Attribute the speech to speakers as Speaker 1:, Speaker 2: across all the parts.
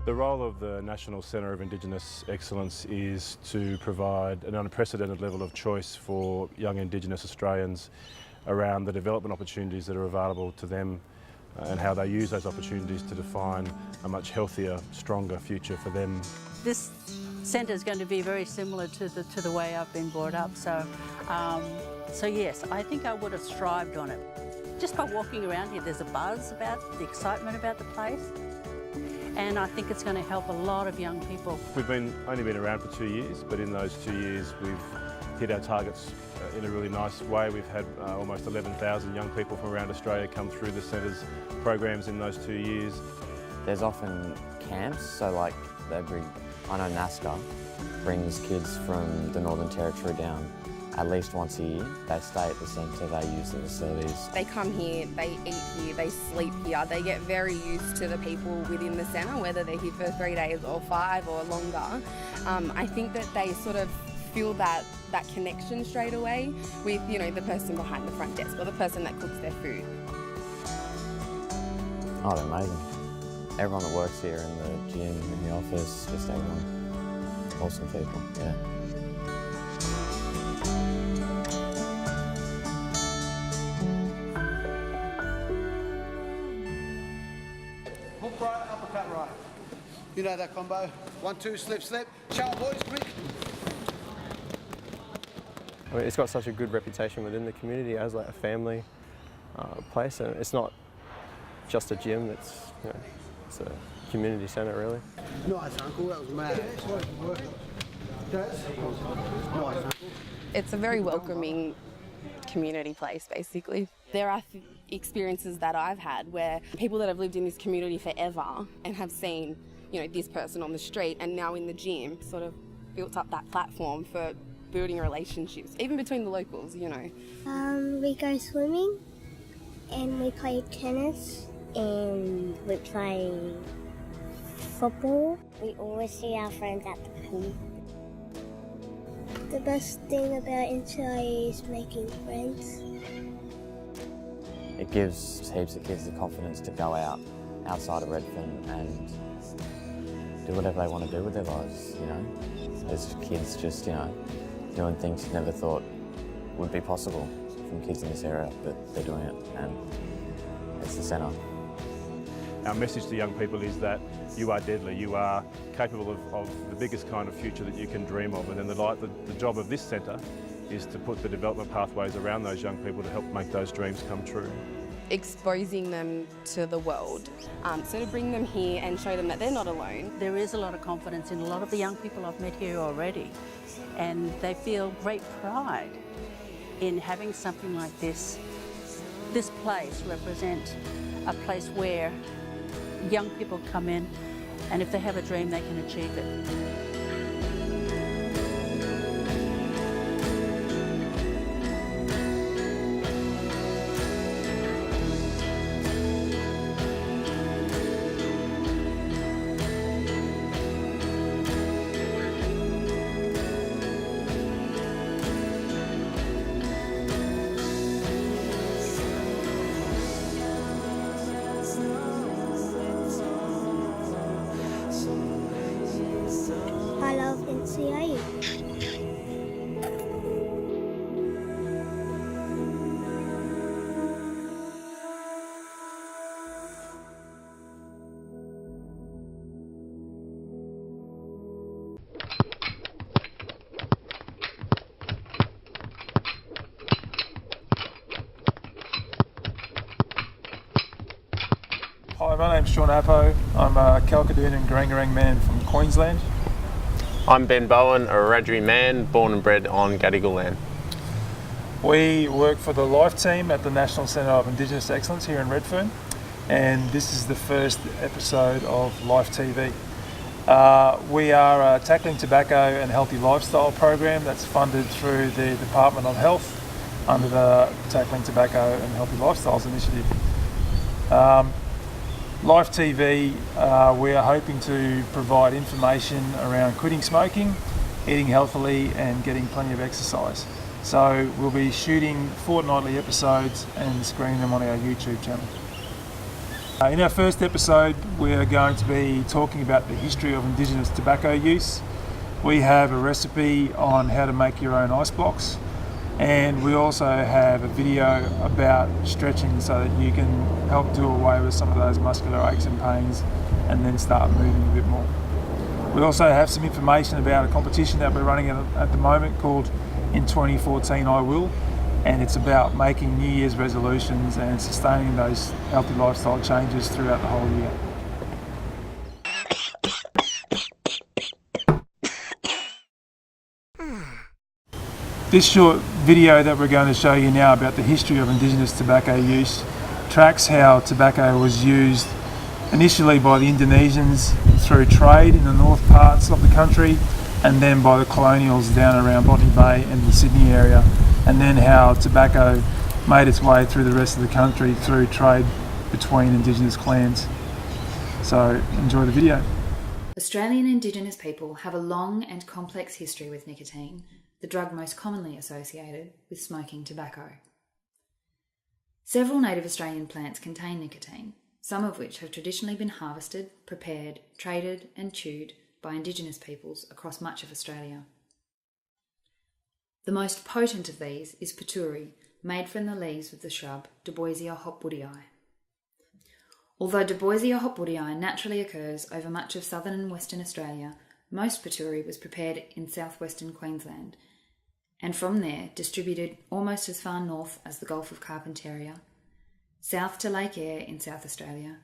Speaker 1: The role of the National Centre of Indigenous Excellence is to provide an unprecedented level of choice for young Indigenous Australians around the development opportunities that are available to them and how they use those opportunities to define a much healthier, stronger future for them.
Speaker 2: This centre is going to be very similar to the way I've been brought up, so yes, I think I would have thrived on it. Just by walking around here, there's a buzz about the excitement about the place, and I think it's going to help a lot of young people.
Speaker 1: We've only been around for 2 years, but in those 2 years we've hit our targets in a really nice way. We've had almost 11,000 young people from around Australia come through the centre's programs in those 2 years.
Speaker 3: There's often camps, so like I know NASCA brings kids from the Northern Territory down at least once a year. They stay at the centre, they use the facilities.
Speaker 4: They come here, they eat here, they sleep here. They get very used to the people within the centre, whether they're here for 3 days or 5 or longer. I think that they sort of feel that connection straight away with, you know, the person behind the front desk or the person that cooks their food.
Speaker 3: Oh, they're amazing. Everyone that works here in the gym, in the office, just everyone. Awesome people, yeah.
Speaker 5: Hook right, uppercut right. You know that combo. 1, 2, slip, slip. Shower boys, quick.
Speaker 6: I mean, it's got such a good reputation within the community as like a family place, and it's not just a gym, it's, you know, it's a community centre really.
Speaker 5: Nice, Uncle, that was mad. Nice, Uncle.
Speaker 4: It's a very welcoming community place, basically. There are experiences that I've had where people that have lived in this community forever and have seen, you know, this person on the street and now in the gym sort of built up that platform for building relationships, even between the locals, you know.
Speaker 7: We go swimming and we play tennis and we play football. We always see our friends at the pool. The best thing about NCI is making friends.
Speaker 3: It gives heaps of kids the confidence to go outside of Redfern and do whatever they want to do with their lives, you know. There's kids just, you know, doing things you never thought would be possible from kids in this area, but they're doing it, and it's the centre.
Speaker 1: Our message to young people is that you are deadly, you are capable of the biggest kind of future that you can dream of, and then the job of this centre is to put the development pathways around those young people to help make those dreams come true.
Speaker 4: Exposing them to the world, so to bring them here and show them that they're not alone.
Speaker 2: There is a lot of confidence in a lot of the young people I've met here already, and they feel great pride in having something like this place represent a place where young people come in, and if they have a dream, they can achieve it.
Speaker 7: I love NCI.
Speaker 8: Hi, my name's Sean Appo. I'm a Kalkadoon and Garangarang man from Queensland.
Speaker 9: I'm Ben Bowen, a Wiradjuri man, born and bred on Gadigal land.
Speaker 8: We work for the Life team at the National Centre of Indigenous Excellence here in Redfern, and this is the first episode of Life TV. We are a tackling tobacco and healthy lifestyle program that's funded through the Department of Health under the Tackling Tobacco and Healthy Lifestyles initiative. Life TV, we are hoping to provide information around quitting smoking, eating healthily and getting plenty of exercise. So we'll be shooting fortnightly episodes and screening them on our YouTube channel. In our first episode, we're going to be talking about the history of Indigenous tobacco use. We have a recipe on how to make your own ice blocks, and we also have a video about stretching so that you can help do away with some of those muscular aches and pains and then start moving a bit more. We also have some information about a competition that we're running at the moment called In 2014 I Will, and it's about making New Year's resolutions and sustaining those healthy lifestyle changes throughout the whole year. This short video that we're going to show you now about the history of Indigenous tobacco use tracks how tobacco was used initially by the Indonesians through trade in the north parts of the country, and then by the colonials down around Botany Bay and the Sydney area, and then how tobacco made its way through the rest of the country through trade between Indigenous clans. So enjoy the video.
Speaker 10: Australian Indigenous people have a long and complex history with nicotine, the drug most commonly associated with smoking tobacco. Several native Australian plants contain nicotine, some of which have traditionally been harvested, prepared, traded and chewed by Indigenous peoples across much of Australia. The most potent of these is paturi, made from the leaves of the shrub Duboisia hopwoodii. Although Duboisia hopwoodii naturally occurs over much of southern and western Australia, most paturi was prepared in southwestern Queensland, and from there distributed almost as far north as the Gulf of Carpentaria, south to Lake Eyre in South Australia,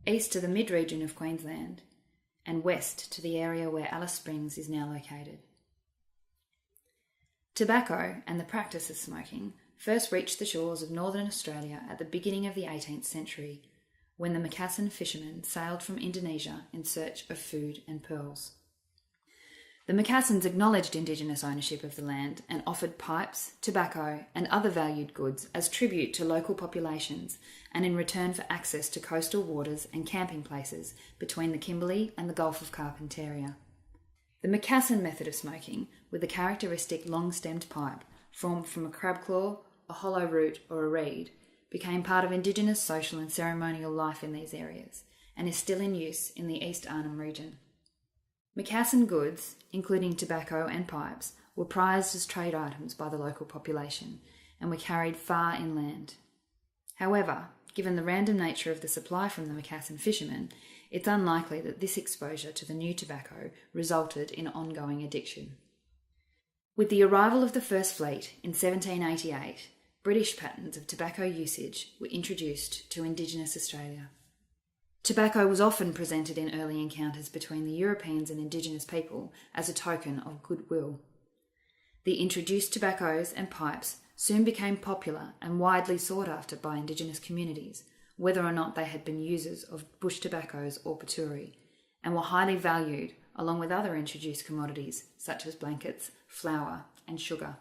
Speaker 10: east to the mid-region of Queensland, and west to the area where Alice Springs is now located. Tobacco and the practice of smoking first reached the shores of northern Australia at the beginning of the 18th century, when the Macassan fishermen sailed from Indonesia in search of food and pearls. The Macassans acknowledged Indigenous ownership of the land and offered pipes, tobacco and other valued goods as tribute to local populations and in return for access to coastal waters and camping places between the Kimberley and the Gulf of Carpentaria. The Macassan method of smoking, with a characteristic long-stemmed pipe formed from a crab claw, a hollow root or a reed, became part of Indigenous social and ceremonial life in these areas and is still in use in the East Arnhem region. Macassan goods, including tobacco and pipes, were prized as trade items by the local population and were carried far inland. However, given the random nature of the supply from the Macassan fishermen, it's unlikely that this exposure to the new tobacco resulted in ongoing addiction. With the arrival of the First Fleet in 1788, British patterns of tobacco usage were introduced to Indigenous Australia. Tobacco was often presented in early encounters between the Europeans and Indigenous people as a token of goodwill. The introduced tobaccos and pipes soon became popular and widely sought after by Indigenous communities, whether or not they had been users of bush tobaccos or paturi, and were highly valued along with other introduced commodities such as blankets, flour and sugar.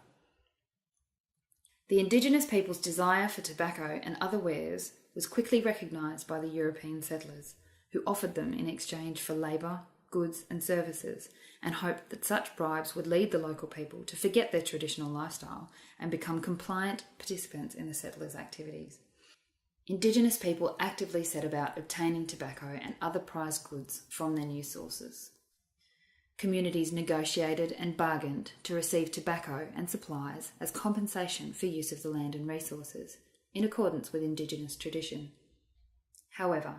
Speaker 10: The Indigenous people's desire for tobacco and other wares was quickly recognised by the European settlers, who offered them in exchange for labour, goods and services, and hoped that such bribes would lead the local people to forget their traditional lifestyle and become compliant participants in the settlers' activities. Indigenous people actively set about obtaining tobacco and other prized goods from their new sources. Communities negotiated and bargained to receive tobacco and supplies as compensation for use of the land and resources, in accordance with Indigenous tradition. However,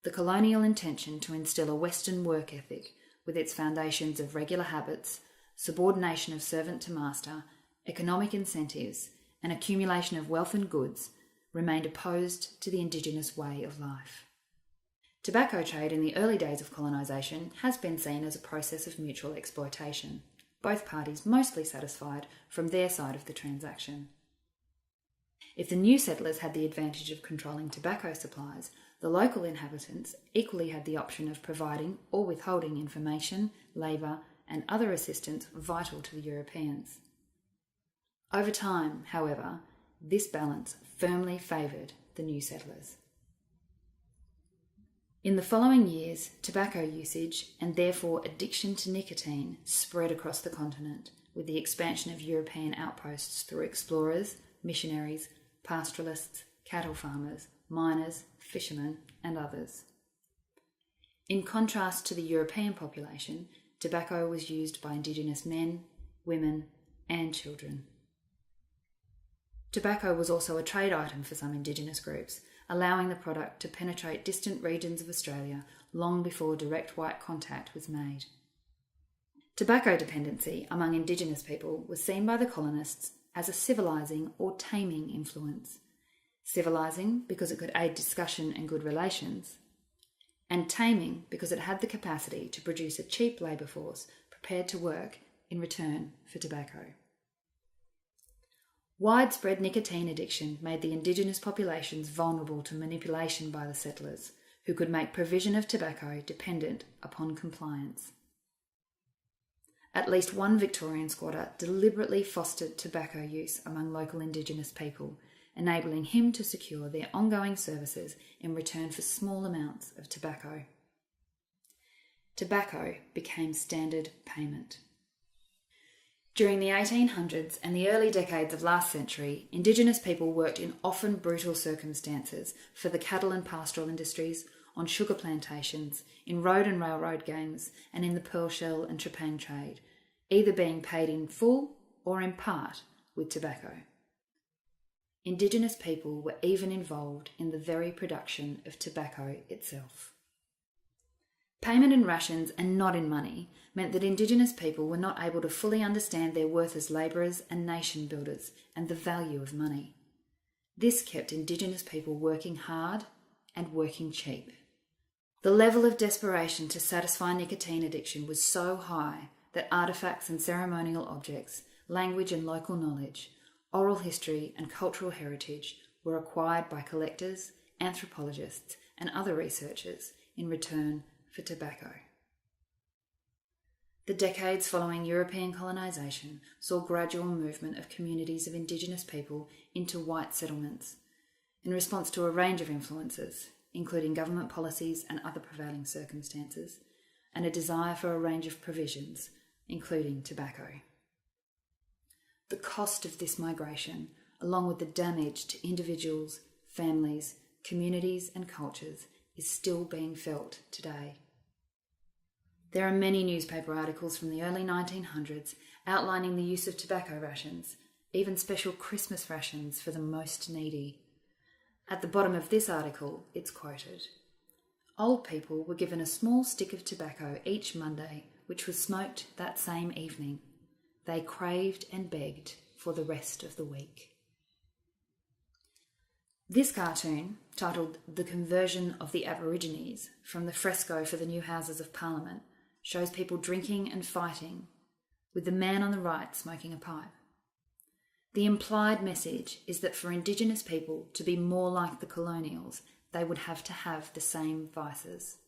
Speaker 10: the colonial intention to instill a Western work ethic with its foundations of regular habits, subordination of servant to master, economic incentives, and accumulation of wealth and goods remained opposed to the Indigenous way of life. Tobacco trade in the early days of colonisation has been seen as a process of mutual exploitation, both parties mostly satisfied from their side of the transaction. If the new settlers had the advantage of controlling tobacco supplies, the local inhabitants equally had the option of providing or withholding information, labour, and other assistance vital to the Europeans. Over time, however, this balance firmly favoured the new settlers. In the following years, tobacco usage and therefore addiction to nicotine spread across the continent with the expansion of European outposts through explorers, missionaries, pastoralists, cattle farmers, miners, fishermen and others. In contrast to the European population, tobacco was used by Indigenous men, women, and children. Tobacco was also a trade item for some Indigenous groups, allowing the product to penetrate distant regions of Australia long before direct white contact was made. Tobacco dependency among Indigenous people was seen by the colonists as a civilising or taming influence. Civilising because it could aid discussion and good relations, and taming because it had the capacity to produce a cheap labour force prepared to work in return for tobacco. Widespread nicotine addiction made the Indigenous populations vulnerable to manipulation by the settlers, who could make provision of tobacco dependent upon compliance. At least one Victorian squatter deliberately fostered tobacco use among local Indigenous people, enabling him to secure their ongoing services in return for small amounts of tobacco. Tobacco became standard payment. During the 1800s and the early decades of last century, Indigenous people worked in often brutal circumstances for the cattle and pastoral industries, on sugar plantations, in road and railroad gangs, and in the pearl shell and trepang trade, either being paid in full or in part with tobacco. Indigenous people were even involved in the very production of tobacco itself. Payment in rations and not in money meant that Indigenous people were not able to fully understand their worth as labourers and nation builders and the value of money. This kept Indigenous people working hard and working cheap. The level of desperation to satisfy nicotine addiction was so high that artefacts and ceremonial objects, language and local knowledge, oral history and cultural heritage were acquired by collectors, anthropologists and other researchers in return for tobacco. The decades following European colonisation saw gradual movement of communities of Indigenous people into white settlements in response to a range of influences, including government policies and other prevailing circumstances, and a desire for a range of provisions, including tobacco. The cost of this migration, along with the damage to individuals, families, communities and cultures, is still being felt today. There are many newspaper articles from the early 1900s outlining the use of tobacco rations, even special Christmas rations for the most needy. At the bottom of this article, it's quoted, "Old people were given a small stick of tobacco each Monday, which was smoked that same evening. They craved and begged for the rest of the week." This cartoon, titled "The Conversion of the Aborigines" from the fresco for the new Houses of Parliament, shows people drinking and fighting, with the man on the right smoking a pipe. The implied message is that for Indigenous people to be more like the colonials, they would have to have the same vices.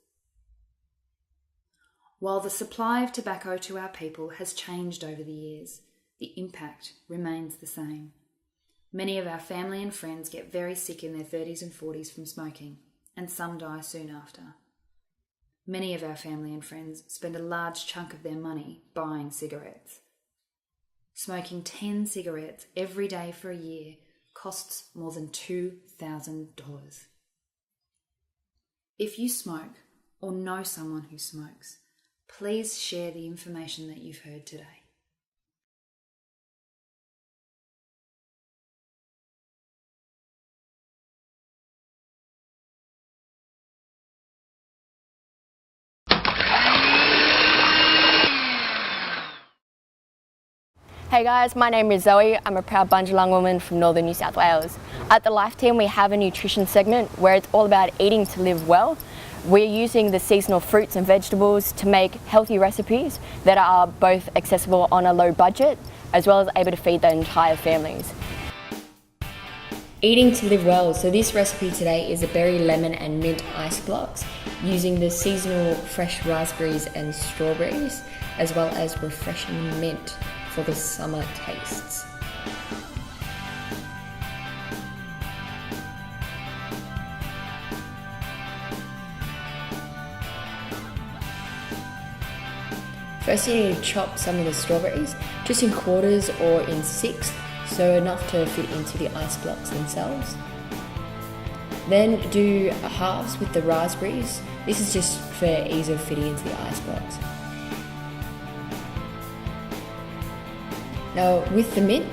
Speaker 10: While the supply of tobacco to our people has changed over the years, the impact remains the same. Many of our family and friends get very sick in their 30s and 40s from smoking, and some die soon after. Many of our family and friends spend a large chunk of their money buying cigarettes. Smoking 10 cigarettes every day for a year costs more than $2,000. If you smoke or know someone who smokes, please share the information that you've heard today.
Speaker 11: Hey guys, my name is Zoe. I'm a proud Bundjalung woman from northern New South Wales. At the Life Team we have a nutrition segment where it's all about eating to live well. We're using the seasonal fruits and vegetables to make healthy recipes that are both accessible on a low budget as well as able to feed their entire families. Eating to live well. So this recipe today is a berry, lemon and mint ice blocks using the seasonal fresh raspberries and strawberries as well as refreshing mint for the summer tastes. First you need to chop some of the strawberries, just in quarters or in sixths, so enough to fit into the ice blocks themselves.
Speaker 10: Then do halves with the raspberries. This is just for ease of fitting into the icebox. Now with the mint,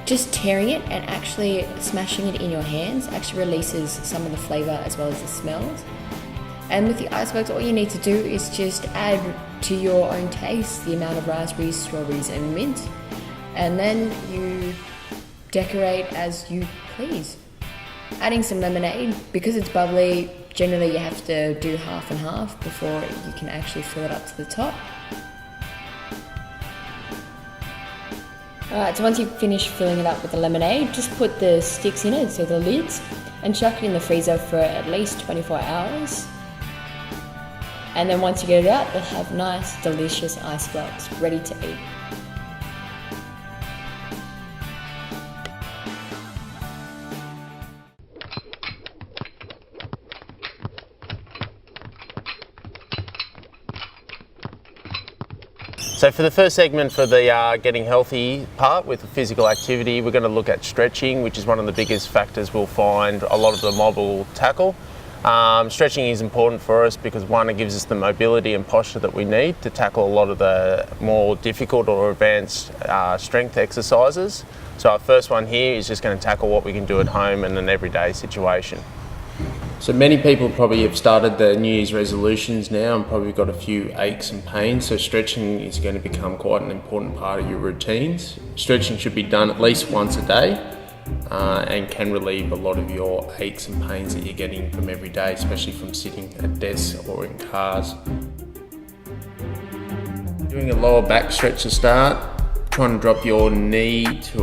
Speaker 10: just tearing it and actually smashing it in your hands actually releases some of the flavour as well as the smells. And with the icebox, all you need to do is just add to your own taste the amount of raspberries, strawberries and mint. And then you decorate as you please. Adding some lemonade, because it's bubbly, generally you have to do half and half before you can actually fill it up to the top. Alright, so once you've finished filling it up with the lemonade, just put the sticks in it, so the lids, and chuck it in the freezer for at least 24 hours. And then once you get it out, you'll have nice, delicious icebox ready to eat.
Speaker 9: So for the first segment, for the getting healthy part with the physical activity, we're going to look at stretching, which is one of the biggest factors we'll find a lot of the mob will tackle. Stretching is important for us because one, it gives us the mobility and posture that we need to tackle a lot of the more difficult or advanced strength exercises. So our first one here is just going to tackle what we can do at home in an everyday situation. So many people probably have started their New Year's resolutions now and probably got a few aches and pains, so stretching is going to become quite an important part of your routines. Stretching should be done at least once a day and can relieve a lot of your aches and pains that you're getting from every day, especially from sitting at desks or in cars. Doing a lower back stretch to start, trying to drop your knee to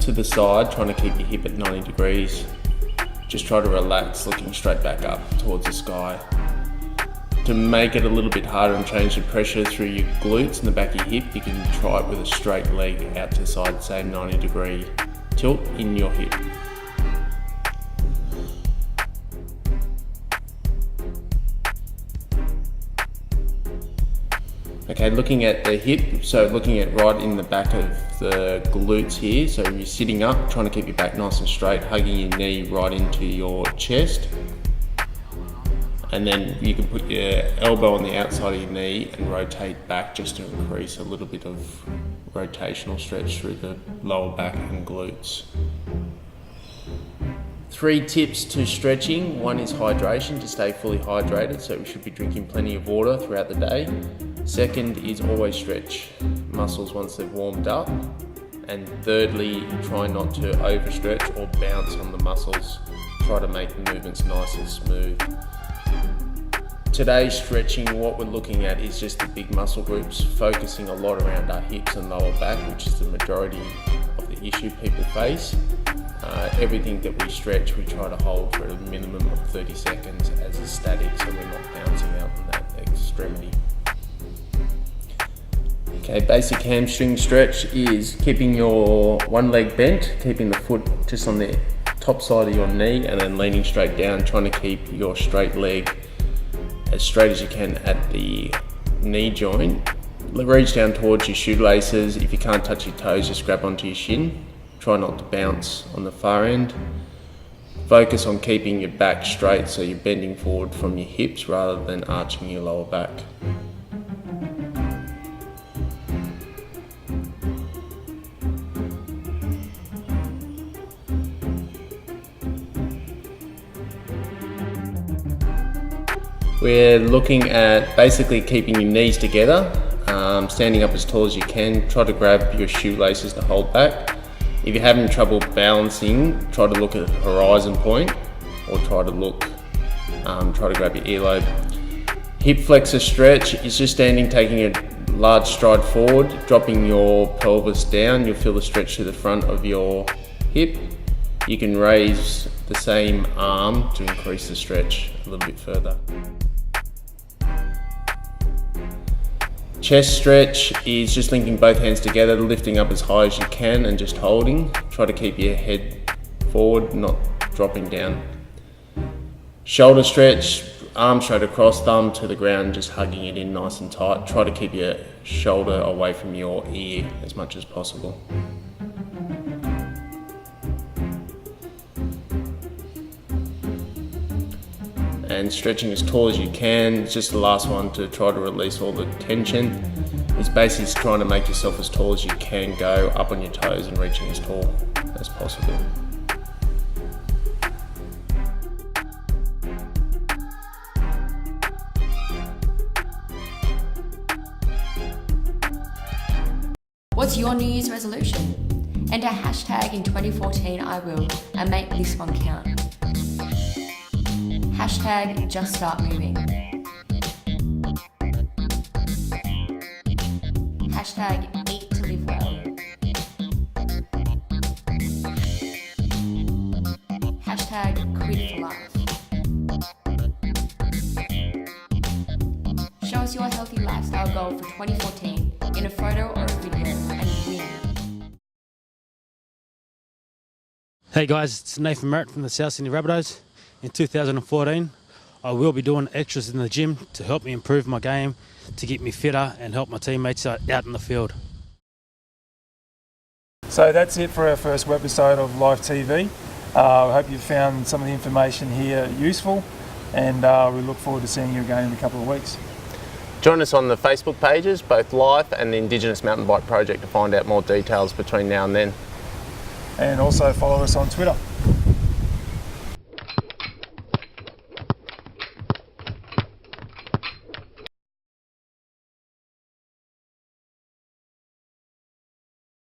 Speaker 9: the side, trying to keep your hip at 90 degrees. Just try to relax, looking straight back up towards the sky. To make it a little bit harder and change the pressure through your glutes and the back of your hip, you can try it with a straight leg out to the side, same 90 degree tilt in your hip. Okay, looking at the hip, so looking at right in the back of the glutes here, so you're sitting up, trying to keep your back nice and straight, hugging your knee right into your chest. And then you can put your elbow on the outside of your knee and rotate back just to increase a little bit of rotational stretch through the lower back and glutes. 3 tips to stretching. One is hydration, to stay fully hydrated, so we should be drinking plenty of water throughout the day. Second is always stretch muscles once they've warmed up. And thirdly, try not to overstretch or bounce on the muscles. Try to make the movements nice and smooth. Today's stretching, what we're looking at is just the big muscle groups, focusing a lot around our hips and lower back, which is the majority of the issue people face. Everything that we stretch, we try to hold for a minimum of 30 seconds as a static, so we're not bouncing out on that extremity. Okay, basic hamstring stretch is keeping your one leg bent, keeping the foot just on the top side of your knee and then leaning straight down, trying to keep your straight leg as straight as you can at the knee joint. Reach down towards your shoelaces. If you can't touch your toes, just grab onto your shin. Try not to bounce on the far end. Focus on keeping your back straight, so you're bending forward from your hips rather than arching your lower back. We're looking at basically keeping your knees together, standing up as tall as you can. Try to grab your shoelaces to hold back. If you're having trouble balancing, try to look at the horizon point, or try to grab your earlobe. Hip flexor stretch is just standing, taking a large stride forward, dropping your pelvis down. You'll feel the stretch to the front of your hip. You can raise the same arm to increase the stretch a little bit further. Chest stretch is just linking both hands together, lifting up as high as you can and just holding. Try to keep your head forward, not dropping down. Shoulder stretch, arm straight across, thumb to the ground, just hugging it in nice and tight. Try to keep your shoulder away from your ear as much as possible. and stretching as tall as you can. It's just the last one to try to release all the tension. It's basically just trying to make yourself as tall as you can go, up on your toes and reaching as tall as possible.
Speaker 11: What's your New Year's resolution? Enter hashtag in 2014 I will and make this one count. Hashtag just start moving. Hashtag eat to live well. Hashtag quit for life. Show us your healthy lifestyle goal for 2014 in a photo or a video and win.
Speaker 12: Hey guys, it's Nathan Merritt from the South Sydney Rabbitohs. In 2014, I will be doing extras in the gym to help me improve my game, to get me fitter and help my teammates out in the field.
Speaker 8: So that's it for our first webisode of Live TV. I hope you found some of the information here useful, and we look forward to seeing you again in a couple of weeks.
Speaker 9: Join us on the Facebook pages, both Life and the Indigenous Mountain Bike Project, to find out more details between now and then.
Speaker 8: And also follow us on Twitter.